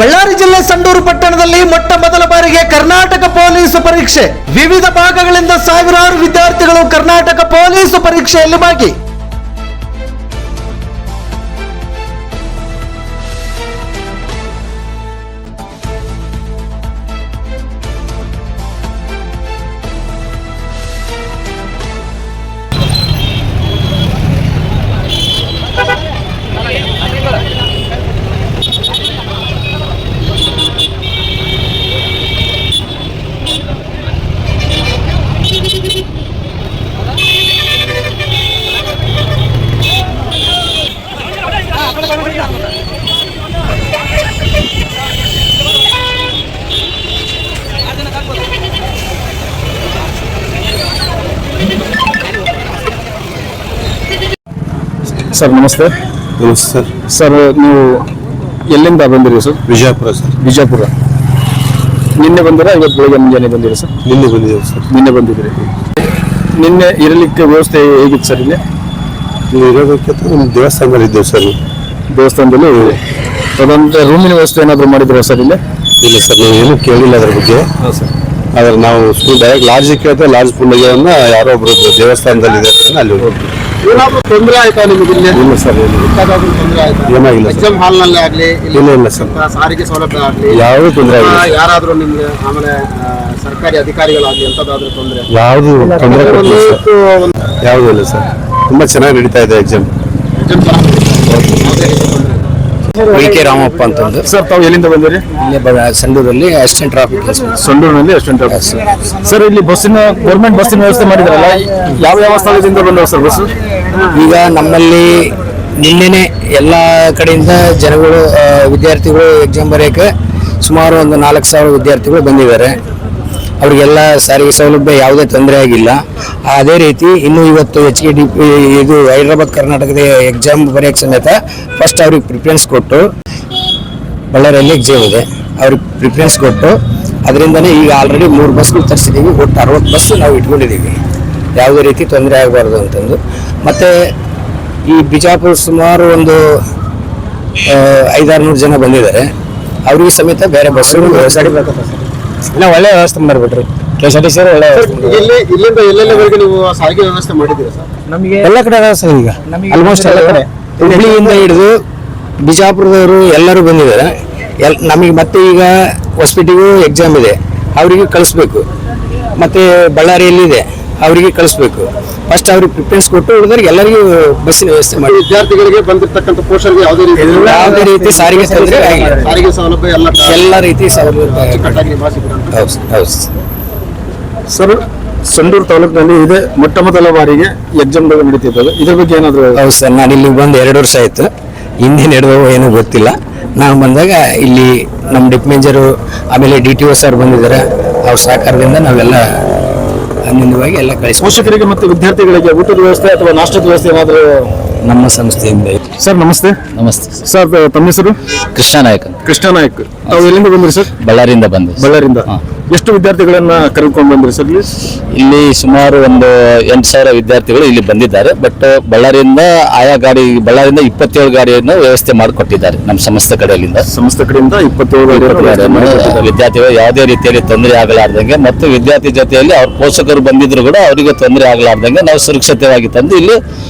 ಬಳ್ಳಾರಿ ಜಿಲ್ಲೆ ಸಂಡೂರು ಪಟ್ಟಣದಲ್ಲಿ ಮೊಟ್ಟ ಮೊದಲ ಬಾರಿಗೆ ಕರ್ನಾಟಕ ಪೊಲೀಸ್ ಪರೀಕ್ಷೆ. ವಿವಿಧ ಭಾಗಗಳಿಂದ ಸಾವಿರಾರು ವಿದ್ಯಾರ್ಥಿಗಳು ಕರ್ನಾಟಕ ಪೊಲೀಸ್ ಪರೀಕ್ಷೆಯಲ್ಲಿ ಭಾಗಿ. ಸರ್ ನಮಸ್ತೆ. ಸರ್ ಸರ್ ನೀವು ಎಲ್ಲಿಂದ ಬಂದಿರಿ ಸರ್? ವಿಜಯಪುರ ಸರ್. ವಿಜಯಪುರ. ನಿನ್ನೆ ಬಂದಿರಾ ಇವತ್ತು ಬೆಳಗ್ಗೆ ಮುಂಜಾನೆ ಬಂದಿರಿ ಸರ್? ನಿನ್ನೆ ಬಂದಿದ್ದೇವೆ ಸರ್. ನಿನ್ನೆ ಬಂದಿದ್ದೀರಿ. ನಿನ್ನೆ ಇರಲಿಕ್ಕೆ ವ್ಯವಸ್ಥೆ ಹೇಗಿತ್ತು ಸರ್? ಇಲ್ಲಿ ಇರಬೇಕಿತ್ತು ನಮ್ಮ ದೇವಸ್ಥಾನದಲ್ಲಿ ಇದ್ದೇವೆ ಸರ್. ದೇವಸ್ಥಾನದಲ್ಲಿ ಅದೊಂದು ರೂಮಿನ ವ್ಯವಸ್ಥೆ ಏನಾದರೂ ಮಾಡಿದ್ರು ಸರ್ ಇಲ್ಲಿ? ಇಲ್ಲ ಸರ್, ನಾವು ಏನೂ ಕೇಳಿಲ್ಲ ಅದ್ರ ಬಗ್ಗೆ. ಹಾಂ ಸರ್. ಆದ್ರೆ ನಾವು ಡೈರೆಕ್ಟ್ ಲಾಡ್ಜಿಗೆ ಕೇಳ್ತೇವೆ. ಲಾಡ್ಜ್ ಪುಣ್ಯಗಳನ್ನ ಯಾರೋ ಒಬ್ರು ದೇವಸ್ಥಾನದಲ್ಲಿ ಇದೆ ಅಲ್ಲಿ ಹೋಗ್ತೀವಿ. ಏನಾದ್ರೂ ತೊಂದರೆ ಆಯ್ತಾ ನಿಮಗೆ? ಇಲ್ಲ ಸರ್, ತೊಂದರೆ ಆಯ್ತಾ? ಏನಾಗಿಲ್ಲ. ಎಕ್ಸಾಮ್ ಹಾಲ್ ನಲ್ಲಿ ಆಗ್ಲಿ, ಇಲ್ಲ ಸರ್, ಸಾರಿಗೆ ಸೌಲಭ್ಯ ಆಗ್ಲಿ, ಯಾವುದೂ ತೊಂದರೆ ಆಗಿಲ್ಲ. ಯಾರಾದ್ರೂ ನಿಮ್ಗೆ ಆಮೇಲೆ ಸರ್ಕಾರಿ ಅಧಿಕಾರಿಗಳಾಗ್ಲಿ ಎಂತದಾದ್ರೂ ತೊಂದರೆ? ಯಾವುದು ತೊಂದರೆ ಯಾವುದೂ ಇಲ್ಲ ಸರ್. ತುಂಬಾ ಚೆನ್ನಾಗಿ ನಡೀತಾ ಇದೆ ಎಕ್ಸಾಮ್. ವಿ.ಕೆ. ರಾಮಪ್ಪ ಅಂತಂದು. ಸರ್ ತಾವು ಎಲ್ಲಿಂದ ಬಂದಿರಿ? ಇಲ್ಲೇ ಸಂಡೂರಲ್ಲಿ ಅಸಿಸ್ಟೆಂಟ್ ಟ್ರಾಫಿಕ್. ಸಂಡೂರಿನಲ್ಲಿ ಅಸಿಸ್ಟೆಂಟ್ ಟ್ರಾಫಿಕ್. ಸರ್ ಇಲ್ಲಿ ಬಸ್ಸಿನ ಗೌರ್ಮೆಂಟ್ ಬಸ್ಸಿನ ವ್ಯವಸ್ಥೆ ಮಾಡಿದ್ರಲ್ಲ, ಯಾವ ಸ್ಥಳದಿಂದ ಬಂದವರು ಸರ್ ಬಸ್? ಈಗ ನಮ್ಮಲ್ಲಿ ನಿನ್ನೆನೆ ಎಲ್ಲ ಕಡೆಯಿಂದ ಜನಗಳು ವಿದ್ಯಾರ್ಥಿಗಳು ಎಕ್ಸಾಮ್ ಬರೆಯೋಕ್ಕೆ ಸುಮಾರು ಒಂದು 4,000 ವಿದ್ಯಾರ್ಥಿಗಳು ಬಂದಿದ್ದಾರೆ. ಅವರಿಗೆಲ್ಲ ಸಾರಿಗೆ ಸೌಲಭ್ಯ ಯಾವುದೇ ತೊಂದರೆ ಆಗಿಲ್ಲ. ಅದೇ ರೀತಿ ಇನ್ನು ಇವತ್ತು HKDP ಇದು ಹೈದರಾಬಾದ್ ಕರ್ನಾಟಕದ ಎಕ್ಸಾಮ್ ಬರೆಯೋಕ್ಕೆ ಸಮೇತ ಫಸ್ಟ್ ಅವ್ರಿಗೆ ಪ್ರಿಫರೆನ್ಸ್ ಕೊಟ್ಟು, ಬಳ್ಳಾರಿಯಲ್ಲಿ ಎಕ್ಸಾಮ್ ಇದೆ, ಅವ್ರಿಗೆ ಪ್ರಿಫರೆನ್ಸ್ ಕೊಟ್ಟು ಅದರಿಂದನೇ ಈಗ ಆಲ್ರೆಡಿ 3 ಬಸ್ಗಳು ತರಿಸಿದ್ದೀವಿ. ಒಟ್ಟು 60 ಬಸ್ ನಾವು ಇಟ್ಕೊಂಡಿದ್ದೀವಿ, ಯಾವುದೇ ರೀತಿ ತೊಂದರೆ ಆಗಬಾರ್ದು ಅಂತಂದು. ಮತ್ತು ಈ ಬಿಜಾಪುರ ಸುಮಾರು ಒಂದು 500-600 ಜನ ಬಂದಿದ್ದಾರೆ. ಅವರಿಗೆ ಸಮೇತ ಬೇರೆ ಬಸ್ಸುಗಳು ಇಲ್ಲ, ಒಳ್ಳೆ ವ್ಯವಸ್ಥೆ ಮಾಡಿಬಿಟ್ರಿ. KSRTC ಒಳ್ಳೆ ಇಲ್ಲಿಂದ ಎಲ್ಲೆಲ್ಲಿವರೆಗೆ ನೀವು ಸಾರಿಗೆ ವ್ಯವಸ್ಥೆ ಮಾಡಿದ್ದೀರಾ ಸರ್? ನಮಗೆ ಎಲ್ಲ ಕಡೆ ಸರ್. ಈಗ ಆಲ್ಮೋಸ್ಟ್ ಎಲ್ಲ ಕಡೆ ಹುಬ್ಳಿಯಿಂದ ಹಿಡಿದು ಬಿಜಾಪುರದವರು ಎಲ್ಲರೂ ಬಂದಿದ್ದಾರೆ. ನಮಗೆ ಮತ್ತೆ ಈಗ ಹೊಸಪೇಟೆಗೂ ಎಕ್ಸಾಮ್ ಇದೆ, ಅವರಿಗೆ ಕಳಿಸ್ಬೇಕು. ಮತ್ತು ಬಳ್ಳಾರಿಯಲ್ಲಿದೆ, ಅವರಿಗೆ ಕಳಿಸ್ಬೇಕು. ಫಸ್ಟ್ ಅವ್ರಿಗೆ ಪ್ರಿಫರೆನ್ಸ್ ಕೊಟ್ಟು ಉಳಿದವ್ರಿಗೆ ಎಲ್ಲರಿಗೂ ಬಸ್ಸಿನ ವ್ಯವಸ್ಥೆ ಮಾಡಿ. ವಿದ್ಯಾರ್ಥಿಗಳಿಗೆ ಬಂದಿರತಕ್ಕಂಥ ಪೋಷನ್ಗೆ ಯಾವುದೇ ರೀತಿ ಸಾರಿಗೆ ತೊಂದರೆ ಆಗಿಲ್ಲ. ಸಾರಿಗೆ ಸೌಲಭ್ಯ ಎಲ್ಲ ರೀತಿ ಸೌಲಭ್ಯ. ಹೌದು ಸರ್. ಸಂಡೂರು ತಾಲೂಕಿನಲ್ಲಿ ಇದೆ ಮೊಟ್ಟ ಮೊದಲ ಬಾರಿಗೆ ಎಕ್ಸಾಮ್ಗಳು ನಡೀತಿದ್ದಾವೆ. ಇದ್ರ ಬಗ್ಗೆ ಏನಾದರೂ? ಹೌದು ಸರ್, ನಾನು ಇಲ್ಲಿ ಬಂದು 2 ವರ್ಷ ಆಯಿತು. ಹಿಂದೆ ನಡೆದವು ಏನೂ ಗೊತ್ತಿಲ್ಲ. ನಾನು ಬಂದಾಗ ಇಲ್ಲಿ ನಮ್ಮ ಡಿಪ್ಮೇಜರು ಆಮೇಲೆ DTO ಸರ್ ಬಂದಿದ್ದಾರೆ. ಅವ್ರ ಸಹಕಾರದಿಂದ ನಾವೆಲ್ಲ ಅಂದಿನವಾಗಿ ಎಲ್ಲ ಕಳಿಸಿ. ಪೋಷಕರಿಗೆ ಮತ್ತು ವಿದ್ಯಾರ್ಥಿಗಳಿಗೆ ಊಟದ ವ್ಯವಸ್ಥೆ ಅಥವಾ ನಾಷ್ಟದ ವ್ಯವಸ್ಥೆ ಏನಾದರೂ ನಮ್ಮ ಸಂಸ್ಥೆಯಿಂದ? ಸರ್ ನಮಸ್ತೆ. ನಮಸ್ತೆ ಸರ್, ತಮ್ಮ ಹೆಸರು? ಕೃಷ್ಣ ನಾಯಕ್. ಕೃಷ್ಣ ನಾಯಕ್. ತಾವು ಎಲ್ಲಿಂದ ಬಂದ್ರಿ ಸರ್? ಬಳ್ಳಾರಿಯಿಂದ ಬಂದೆ. ಬಳ್ಳಾರಿಯಿಂದ. ಎಷ್ಟು ವಿದ್ಯಾರ್ಥಿಗಳನ್ನ ಕರೆದುಕೊಂಡು ಬಂದ್ರಿ ಸರ್ ಇಲ್ಲಿ? ಇಲ್ಲಿ ಸುಮಾರು ಒಂದು 8,000 ವಿದ್ಯಾರ್ಥಿಗಳು ಇಲ್ಲಿ ಬಂದಿದ್ದಾರೆ. ಬಟ್ ಬಳ್ಳಾರಿಯಿಂದ ಬಳ್ಳಾರಿಯಿಂದ 27 ಗಾಡಿಯನ್ನು ವ್ಯವಸ್ಥೆ ಮಾಡಿಕೊಟ್ಟಿದ್ದಾರೆ ನಮ್ಮ ಸಂಸ್ಥೆ ಕಡೆಯಿಂದ. ಸಂಸ್ಥೆ ಕಡೆಯಿಂದ 27 ವಿದ್ಯಾರ್ಥಿಗಳು ಯಾವುದೇ ರೀತಿಯಲ್ಲಿ ತೊಂದರೆ ಆಗಲಾರ್ದಂಗೆ ಮತ್ತು ವಿದ್ಯಾರ್ಥಿ ಜೊತೆಯಲ್ಲಿ ಅವ್ರ ಪೋಷಕರು ಬಂದಿದ್ರು ಕೂಡ ಅವರಿಗೆ ತೊಂದರೆ ಆಗಲಾರ್ದಂಗೆ ನಾವು ಸುರಕ್ಷಿತವಾಗಿ ತಂದು ಇಲ್ಲಿ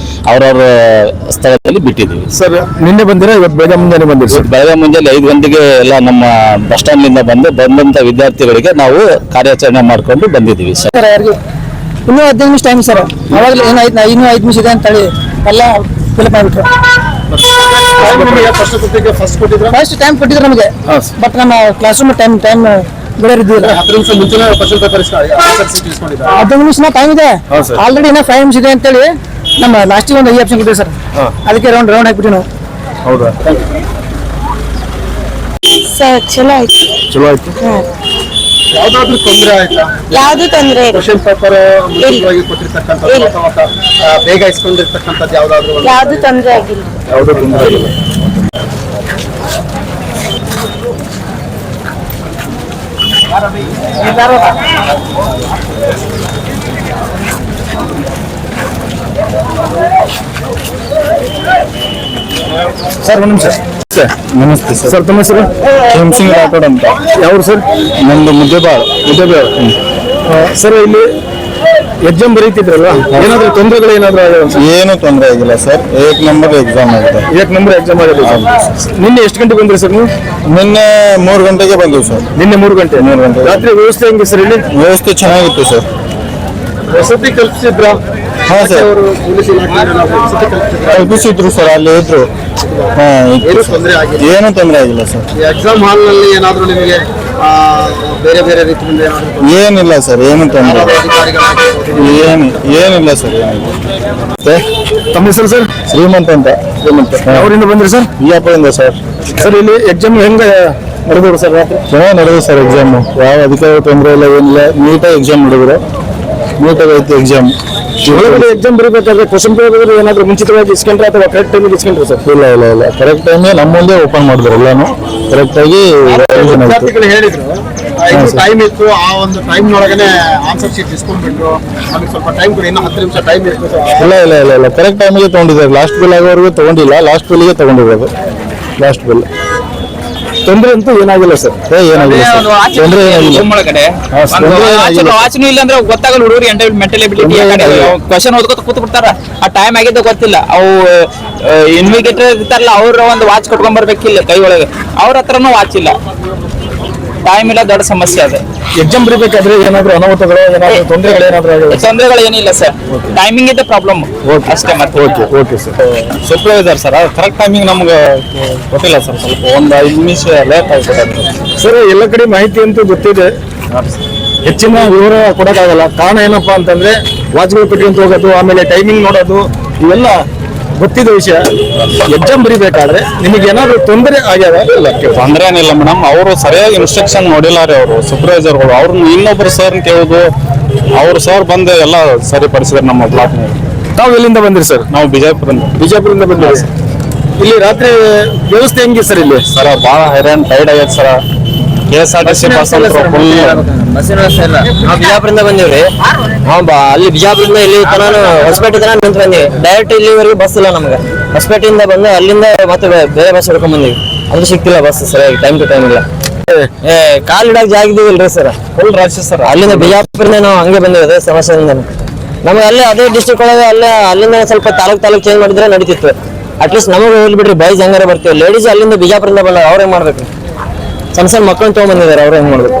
ಅವರವರ ಸ್ಥಳದಲ್ಲಿ ಬಿಟ್ಟಿದ್ದೀವಿ. ಸರ್ ನಿನ್ನೆ ಬಂದಿರಾ ಇವತ್ತು ಬೆಳಗ್ಗೆ ಮುಂಜಾನೆ ಬಂದಿರಿ ಸರ್? ಬೆಳಗ್ಗೆ ಮುಂಜಾನೆ 5 ಗಂಟೆಗೆ ಎಲ್ಲ ನಮ್ಮ ಬಸ್ ಸ್ಟ್ಯಾಂಡ್ನಿಂದ ಬಂದಂತ ವಿದ್ಯಾರ್ಥಿಗಳಿಗೆ ನಾವು ಕಾರ್ಯಾಚರಣೆ ಮಾಡ್ಕೊಂಡು ಬಂದಿದ್ದೀವಿ ಸರ್. ಇನ್ನೂ 15 ನಿಮಿಷ ಟೈಮ್ ಸರ್. ಅವಾಗಲೇ ಏನಾಯ್ತು, ಇನ್ನೂ 5 ನಿಮಿಷ ಇದೆ ಅಂತೇಳಿ ಎಲ್ಲ ಫಿಲಪ್ ಮಾಡಿಬಿಟ್ರು. ಫಸ್ಟ್ ಟೈಮ್ ಕೊಟ್ಟಿದ್ರು ನಮಗೆ, ಬಟ್ ನಮ್ಮ ಕ್ಲಾಸ್ ರೂಮ್ ಟೈಮ್ ಬೇರೆ ಇದ್ದಿಲ್ಲ. 10 ನಿಮಿಷ ಮುಂಚೆನೇ 15 ನಿಮಿಷ ಟೈಮ್ ಇದೆ ಆಲ್ರೆಡಿ. ಇನ್ನೂ 5 ನಿಮಿಷ ಇದೆ ಅಂತೇಳಿ ನಮ್ಮ ಲಾಸ್ಟಿಗೆ ಒಂದು 5 ಆಪ್ಷನ್ ಕೊಟ್ಟಿವಿ ಸರ್. ಅದಕ್ಕೆ ರೌಂಡ್ ಹಾಕ್ಬಿಟ್ಟು ನಾವು. ಹೌದಾ ಸರ್? ಚಲೋ ಆಯ್ತು. ಚಲೋ ಆಯ್ತು. ಯಾವ್ದಾದ್ರು ತೊಂದರೆ ಆಯ್ತಾ? ಯಾವ್ದು ತೊಂದರೆ ಇಲ್ಲ. ಕ್ವಶನ್ ಪೇಪರ್ ಕೊಟ್ಟಿರ್ತಕ್ಕಂಥದ್ದು ಅಥವಾ ಬೇಗ ಇಸ್ಕೊಂಡಿರ್ತಕ್ಕಂಥದ್ದು ಯಾವ್ದಾದ್ರು? ಯಾವ್ದು ತೊಂದರೆ ಆಗಿಲ್ಲ. ಯಾವುದೋ ತೊಂದರೆ ಆಗಿಲ್ಲ. ಸರ್ ಒಂದು ನಿಮಿಷ. ನಮಸ್ತೆ ಸರ್ ತಮ್ಮ ಹೆಸರು ಸಿಂಗ್ ರಾಠೋಡ್ ಅಂತ ಯಾವ ಸರ್ ನಮ್ದು ಮುದ್ದೆಬಾಳು ಸರ್ ಇಲ್ಲಿ ಎಕ್ಸಾಮ್ ಬರೀತಿದ್ರಲ್ವಾ ಏನಾದ್ರು ತೊಂದರೆಗಳು ಏನಾದ್ರು ಏನು ತೊಂದರೆ ಆಗಿಲ್ಲ ಸರ್ ಏಕ್ ನಂಬರ್ ಎಕ್ಸಾಮ್ ಆಗಿದೆ ಎಕ್ಸಾಮ್ ಆಗಿದೆ ನಿನ್ನೆ ಎಷ್ಟು ಗಂಟೆಗೆ ಬಂದ್ರಿ ಸರ್ ನೀವು ನಿನ್ನೆ 3 ಗಂಟೆಗೆ ಬಂದಿವಿ ಸರ್ ನಿನ್ನೆ 3 ಗಂಟೆ ರಾತ್ರಿ ವ್ಯವಸ್ಥೆ ಹೆಂಗೆ ಸರ್ ಇಲ್ಲಿ ವ್ಯವಸ್ಥೆ ಚೆನ್ನಾಗಿತ್ತು ಸರ್ ವಸತಿ ಕಲ್ಪಿಸಿದ್ರ ಹಾ ಸರ್ ಕಲ್ಪಿಸಿದ್ರು ಸರ್ ಅಲ್ಲಿ ಇದ್ರು ಏನು ತೊಂದರೆ ಆಗಿಲ್ಲ ಸರ್ ಎಕ್ಸಾಮ್ ಹಾಲ್ ನಲ್ಲಿ ಏನಾದ್ರು ನಿಮಗೆ ಬೇರೆ ಬೇರೆ ರೀತಿಯಿಂದ ಏನಿಲ್ಲ ಸರ್ ಏನು ತೊಂದರೆ ಏನಿಲ್ಲ ಸರ್ ತಮ್ಮ ಹೆಸರು ಸರ್ ಶ್ರೀಮಂತ್ ಅಂತ ಅವರಿಂದ ಬಂದ್ರಿ ಸರ್ ಬಿಜಾಪುರದಿಂದ ಸರ್ ಸರ್ ಇಲ್ಲಿ ಎಕ್ಸಾಮ್ ಹೆಂಗ ನಡೆದ್ರು ಸರ್ ರಾತ್ರಿ ಚೆನ್ನಾಗಿ ನಡೆದು ಸರ್ ಎಕ್ಸಾಮ್ ಯಾವ ಅಧಿಕಾರಿ ತೊಂದರೆ ಇಲ್ಲ ಏನಿಲ್ಲ ನೀಟಾಗಿ ಎಕ್ಸಾಮ್ ನಡೆದ್ರು ನೀಟಾಗಿ ಐತಿ ಎಕ್ಸಾಮ್ ಒಳಗಡೆ ಎಕ್ಸಾಮ್ ಬರೀಬೇಕಾದ್ರೆ ಕ್ವಶನ್ ಪೇಪರ್ ಏನಾದ್ರು ಮುಂಚಿತವಾಗಿ ಇಸ್ಕೊಂಡ್ರೆ ಅಥವಾ ಕರೆಕ್ಟ್ ಟೈಮಿಗೆ ಇಸ್ಕೊಂಡ್ರೆ ಸರ್ ಇಲ್ಲ ಕರೆಕ್ಟ್ ಟೈಮ್ಗೆ ನಮ್ಮ ಮುಂದೆ ಓಪನ್ ಮಾಡಿದ್ರು ಎಲ್ಲಾನು ಕರೆಕ್ಟ್ ಆಗಿ ವಿದ್ಯಾರ್ಥಿಗಳು ಹೇಳಿದ್ರು ಟೈಮ್ ಇತ್ತು ಆ ಒಂದು ಟೈಮ್ ಒಳಗನೆ ಆನ್ಸರ್ ಶೀಟ್ ಇಸ್ಕೊಂಡ್ಬಿಟ್ರು ನಮಗೆ ಸ್ವಲ್ಪ ಟೈಮ್ ಕೊಡಿ ಇನ್ನು 10 ನಿಮಿಷ ಟೈಮ್ ಇತ್ತು ಇಲ್ಲ ಕರೆಕ್ಟ್ ಟೈಮಿಗೆ ತಗೊಂಡಿದ್ದಾರೆ ಲಾಸ್ಟ್ ಬಿಲ್ ಆಗೋವರೆಗೂ ತಗೊಂಡಿಲ್ಲ ಲಾಸ್ಟ್ ಬಿಲ್ಗೆ ತಗೊಂಡಿರೋದು ಲಾಸ್ಟ್ ಬಿಲ್ ತೊಂದರೆ ಅಂತೂ ಏನಾಗಿಲ್ಲ ಸರ್ ಏನಾಗಿಲ್ಲ ತೊಂದರೆ ಏನಾಗಿಲ್ಲ ವಾಚನೂ ಇಲ್ಲ ಅಂದ್ರೆ ಗೊತ್ತಾಗಲ್ಲ ಹುಡುಗರು ಮೆಂಟಲ್ ಎಬಿಲಿಟಿ ಕ್ವಶನ್ ಓದ್ಕೊತ ಕೂತ್ ಬಿಡ್ತಾರ ಆ ಟೈಮ್ ಆಗಿದ್ದ ಗೊತ್ತಿಲ್ಲ ಅವು ಇನ್ವಿಗೇಟರ್ ಇರ್ತಾರಲ್ಲ ಅವ್ರ ಒಂದು ವಾಚ್ ಕಟ್ಕೊಂಡ್ ಬರ್ಬೇಕಿಲ್ಲ ಕೈ ಒಳಗೆ ಅವ್ರ ಹತ್ರನೂ ವಾಚ್ ಇಲ್ಲ ಟೈಮ್ ಇಲ್ಲ ದೊಡ್ಡ ಸಮಸ್ಯೆ ಅದೇ ಎಕ್ಸಾಮ್ ಬರೀಬೇಕಾದ್ರೆ ಏನಾದ್ರು ಅನಾಹುತಗಳು ಏನಾದ್ರು ತೊಂದರೆಗಳು ಏನಾದ್ರು ತೊಂದರೆಗಳು ಏನಿಲ್ಲ ಸರ್ ಟೈಮಿಂಗ್ ಇದೆ ಪ್ರಾಬ್ಲಮ್ ಅಷ್ಟೇ ಮತ್ತೆ okay sir supervisor sir correct timing ನಮ್ಗೆ ಗೊತ್ತಿಲ್ಲ ಸರ್ ಸ್ವಲ್ಪ ಒಂದು 5 ನಿಮಿಷ ಲೇಟ್ ಆಗ್ತದೆ ಸರ್ ಎಲ್ಲ ಕಡೆ ಮಾಹಿತಿ ಅಂತೂ ಗೊತ್ತಿದೆ ಹೆಚ್ಚಿನ ವಿವರ ಕೊಡೋಕ್ಕಾಗಲ್ಲ ಕಾರಣ ಏನಪ್ಪಾ ಅಂತಂದ್ರೆ ವಾಚ್ಗಳು ಕಟ್ಕೊಂತ ಹೋಗೋದು ಆಮೇಲೆ ಟೈಮಿಂಗ್ ನೋಡೋದು ಇವೆಲ್ಲ ಗೊತ್ತಿದ್ದ ವಿಷಯ ಎಕ್ಸಾಮ್ ಬರೀಬೇಕಾದ್ರೆ ನಿಮಗೆ ಏನಾದ್ರು ತೊಂದರೆ ಆಗ್ಯಾವ ಇಲ್ಲ ತೊಂದರೆ ಏನಿಲ್ಲ ಮೇಡಮ್ ಅವರು ಸರಿಯಾಗಿ ಇನ್ಸ್ಟ್ರಕ್ಷನ್ ನೋಡಿಲ್ಲ ರೀ ಅವರು ಸೂಪರ್ವೈಸರ್ಗಳು ಅವ್ರನ್ನ ಇನ್ನೊಬ್ರು ಸರ್ ಕೇಳೋದು ಅವ್ರು ಸರ್ ಬಂದು ಎಲ್ಲ ಸರಿಪಡಿಸಿದ್ರು ನಮ್ಮ ಬ್ಲಾಕ್ ತಾವು ಎಲ್ಲಿಂದ ಬಂದ್ರಿ ಸರ್ ನಾವು ಬಿಜಾಪುರದಿಂದ ಬಂದಿರಿ ಇಲ್ಲಿ ರಾತ್ರಿ ವ್ಯವಸ್ಥೆ ಹೆಂಗೆ ಸರ್ ಇಲ್ಲಿ ಸರ ಭಾಳ ಹೈರಾಣ ಟೈರ್ಡ್ ಆಗೈತೆ ಸರ KSRTC ಬಸ್ ಫುಲ್ ನಾವು ಬಿಜಾಪುರದಿಂದ ಬಂದಿವ್ರಿ ಅಲ್ಲಿ ಬಿಜಾಪುರದಿಂದ ಇಲ್ಲಿ ತನ ಹೊಸಪೇಟೆ ತನ ನಿಂತು ಬಂದಿವಿ ಡೈರೆಕ್ಟ್ ಇಲ್ಲಿವರೆಗೂ ಬಸ್ ಇಲ್ಲ ನಮ್ಗೆ ಹೊಸಪೇಟೆಯಿಂದ ಬಂದು ಅಲ್ಲಿಂದ ಮತ್ತೆ ಬೇರೆ ಬಸ್ ಹಿಡ್ಕೊಂಡ್ ಬಂದಿವಿ ಅದು ಸಿಕ್ತಿಲ್ಲ ಬಸ್ ಸರಿಯಾಗಿ ಟೈಮ್ ಟು ಟೈಮ್ ಇಲ್ಲ ಕಾಲ್ ಇಡಕ್ ಜಾಗ ಇದೀವಿಲ್ರಿ ಸರ್ ಫುಲ್ ರಶ್ ಸರ್ ಅಲ್ಲಿಂದ ಬಿಜಾಪುರದಿಂದ ನಾವು ಹಂಗೆ ಬಂದಿವಿ ಅದೇ ಸಮಸ್ಯೆಯಿಂದ ನಮಗೆ ಅಲ್ಲೇ ಅದೇ ಡಿಸ್ಟ್ರಿಕ್ಟ್ ಒಳಗೆ ಅಲ್ಲಿಂದ ಸ್ವಲ್ಪ ತಾಲೂಕ್ ಚೇಂಜ್ ಮಾಡಿದ್ರೆ ನಡೀತಿತ್ತು ಅಟ್ಲೀಸ್ಟ್ ನಮಗೆ ಹೋಗ್ಲಿ ಬಿಡ್ರಿ ಬಾಯ್ಸ್ ಹಂಗಾರೆ ಬರ್ತೀವಿ ಲೇಡೀಸ್ ಅಲ್ಲಿಂದ ಬಿಜಾಪುರದಿಂದ ಬಂದ ಅವ್ರ ಹೆಂಗ್ ಮಾಡ್ಬೇಕು ಸಣ್ಣ ಮಕ್ಕಳನ್ನ ತಗೊಂಡ್ಬಂದಿದ್ದಾರೆ ಅವ್ರು ಹೆಂಗ್ ಮಾಡ್ಬೇಕು